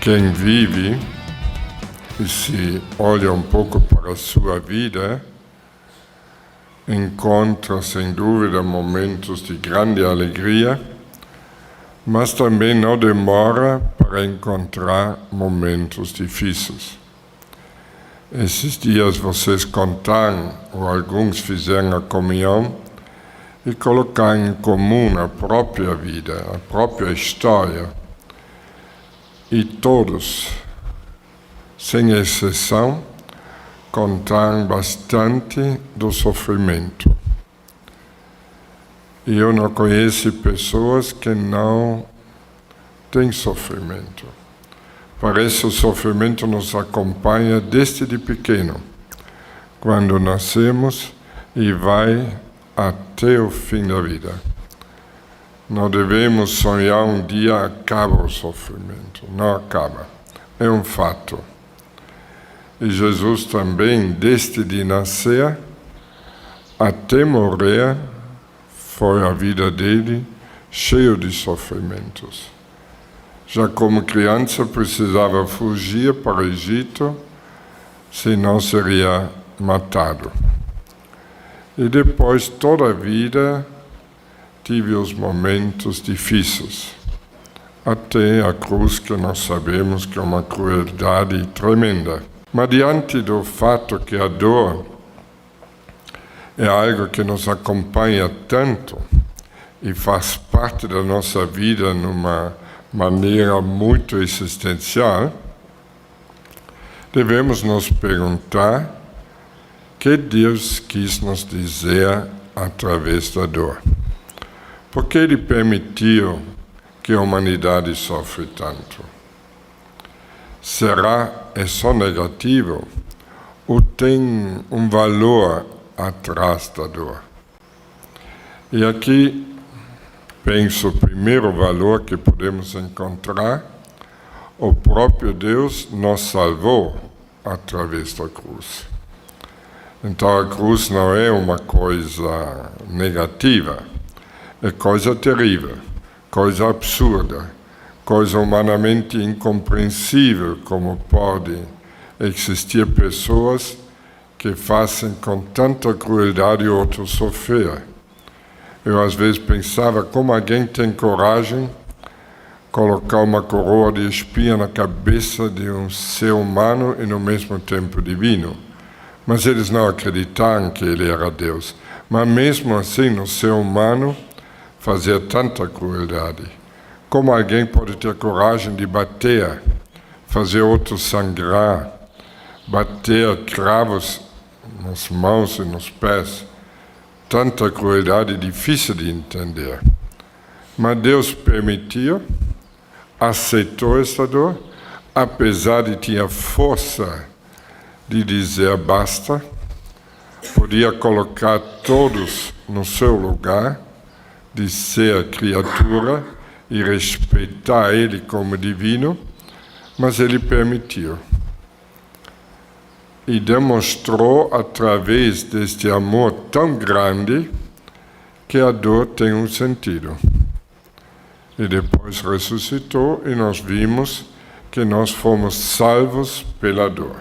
Quem vive e se olha um pouco para a sua vida, encontra sem dúvida momentos de grande alegria, mas também não demora para encontrar momentos difíceis. Esses dias vocês contaram, ou alguns fizeram a comunhão, e colocaram em comum a própria vida, a própria história. E todos, sem exceção, contaram bastante do sofrimento. E eu não conheço pessoas que não têm sofrimento. Parece que o sofrimento nos acompanha desde de pequeno, quando nascemos, e vai até o fim da vida. Não devemos sonhar um dia acaba o sofrimento. Não acaba. É um fato. E Jesus também, desde de nascer até morrer, foi a vida dele cheia de sofrimentos. Já como criança precisava fugir para o Egito, senão seria matado. E depois toda a vida tive os momentos difíceis, até a cruz, que nós sabemos que é uma crueldade tremenda. Mas diante do fato que a dor é algo que nos acompanha tanto e faz parte da nossa vida numa maneira muito existencial, devemos nos perguntar o que Deus quis nos dizer através da dor. Por que Ele permitiu que a humanidade sofre tanto? Será só negativo ou tem um valor atrás da dor? E aqui penso o primeiro valor que podemos encontrar: o próprio Deus nos salvou através da cruz. Então a cruz não é uma coisa negativa, é coisa terrível, coisa absurda, coisa humanamente incompreensível, como pode existir pessoas que fazem com tanta crueldade outros sofrer. Eu às vezes pensava como alguém tem coragem de colocar uma coroa de espinho na cabeça de um ser humano e no mesmo tempo divino. Mas eles não acreditaram que ele era Deus. Mas mesmo assim, no ser humano, fazia tanta crueldade. Como alguém pode ter coragem de bater, fazer outro sangrar, bater cravos nas mãos e nos pés? Tanta crueldade difícil de entender. Mas Deus permitiu, aceitou essa dor, apesar de ter força de dizer basta, podia colocar todos no seu lugar, de ser criatura e respeitar Ele como divino, mas Ele permitiu. E demonstrou através deste amor tão grande que a dor tem um sentido. E depois ressuscitou e nós vimos que nós fomos salvos pela dor.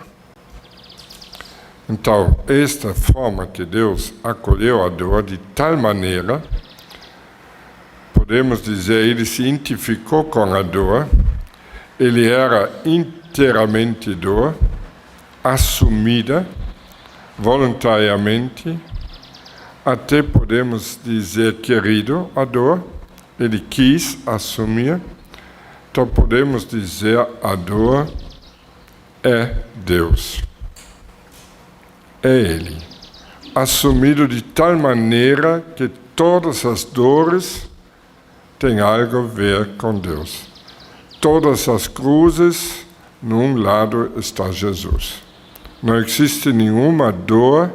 Então, esta forma que Deus acolheu a dor de tal maneira, podemos dizer, Ele se identificou com a dor, Ele era inteiramente dor, assumida voluntariamente, até podemos dizer querido a dor, Ele quis assumir, então podemos dizer a dor é Deus. É Ele, assumido de tal maneira que todas as dores têm algo a ver com Deus. Todas as cruzes, num lado está Jesus. Não existe nenhuma dor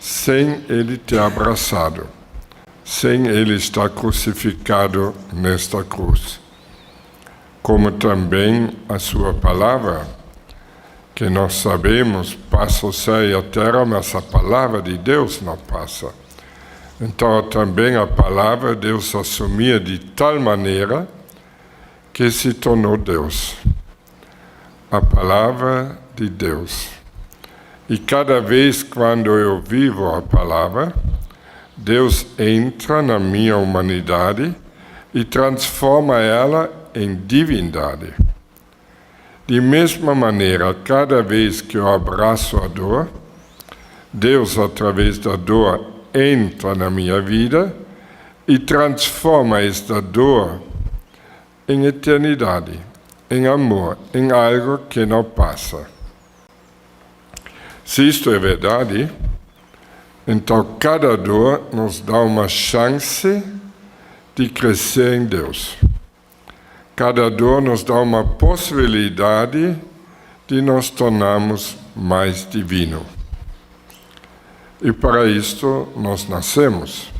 sem Ele ter abraçado, sem Ele estar crucificado nesta cruz. Como também a sua palavra, que nós sabemos, passa o céu e a terra, mas a palavra de Deus não passa. Então também a palavra Deus assumia de tal maneira que se tornou Deus. a palavra de Deus. E cada vez quando eu vivo a palavra, Deus entra na minha humanidade e transforma ela em divindade. De mesma maneira, cada vez que eu abraço a dor, Deus, através da dor, entra na minha vida e transforma esta dor em eternidade, em amor, em algo que não passa. Se isto é verdade, então cada dor nos dá uma chance de crescer em Deus. Cada dor nos dá uma possibilidade de nos tornarmos mais divinos. E para isto nós nascemos.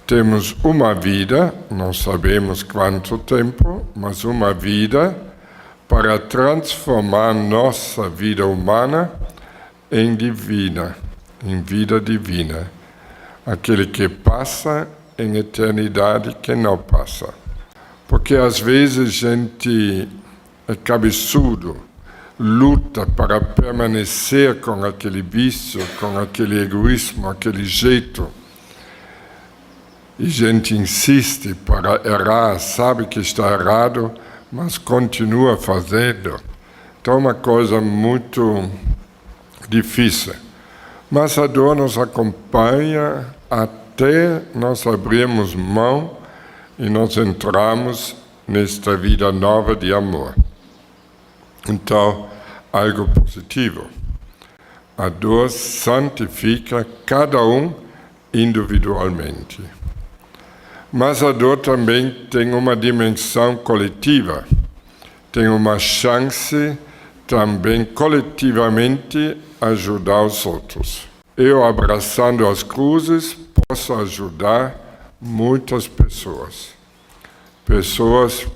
Temos uma vida, não sabemos quanto tempo, mas uma vida para transformar nossa vida humana em divina, em vida divina. Aquele que passa em eternidade que não passa. Porque às vezes a gente é cabeçudo, luta para permanecer com aquele vício, com aquele egoísmo, aquele jeito. E a gente insiste para errar, sabe que está errado, mas continua fazendo. Então é uma coisa muito difícil. Mas a dor nos acompanha até nós abrirmos mão e nós entramos nesta vida nova de amor. Então, algo positivo. A dor santifica cada um individualmente. Mas a dor também tem uma dimensão coletiva. Tem uma chance também coletivamente ajudar os outros. Eu, abraçando as cruzes, posso ajudar muitas pessoas. Pessoas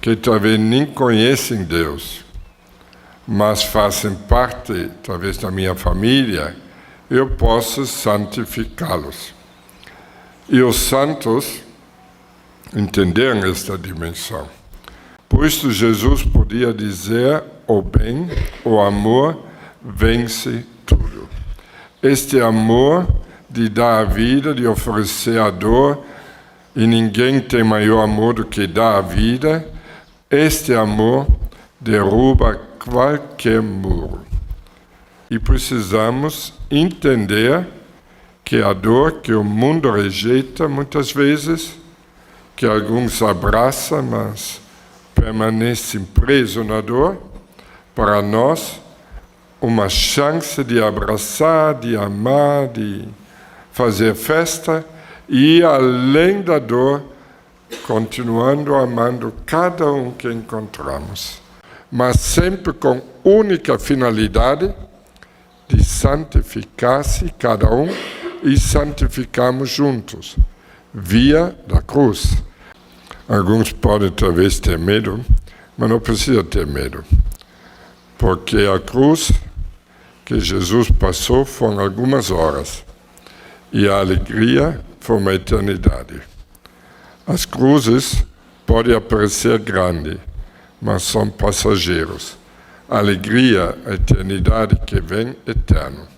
que talvez nem conhecem Deus, mas fazem parte, talvez, da minha família, eu posso santificá-los. E os santos entenderam esta dimensão. Por isso Jesus podia dizer, o bem, o amor, vence tudo. Este amor de dar a vida, de oferecer a dor, e ninguém tem maior amor do que dar a vida, este amor derruba qualquer muro. E precisamos entender que a dor que o mundo rejeita muitas vezes, que alguns abraçam, mas permanecem presos na dor, para nós, uma chance de abraçar, de amar, de fazer festa, e ir além da dor, continuando amando cada um que encontramos, mas sempre com única finalidade de santificar-se cada um e santificarmos juntos, via da cruz. Alguns podem talvez ter medo, mas não precisa ter medo, porque a cruz que Jesus passou foram algumas horas, e a alegria foi uma eternidade. As cruzes podem parecer grandes, mas são passageiros. A alegria, a eternidade que vem, eterno.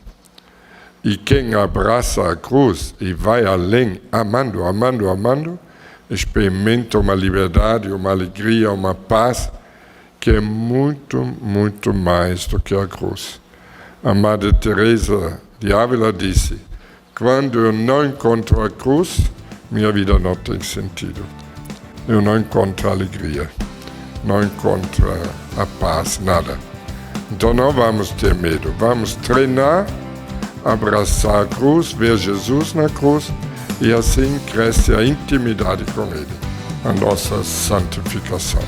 E quem abraça a cruz e vai além, amando, amando, amando, experimenta uma liberdade, uma alegria, uma paz, que é muito, muito mais do que a cruz. A Madre Teresa de Ávila disse, quando eu não encontro a cruz, minha vida não tem sentido. Eu não encontro a alegria, não encontro a paz, nada. Então não vamos ter medo, vamos treinar, abraçar a cruz, ver Jesus na cruz, e assim cresce a intimidade com Ele, a nossa santificação.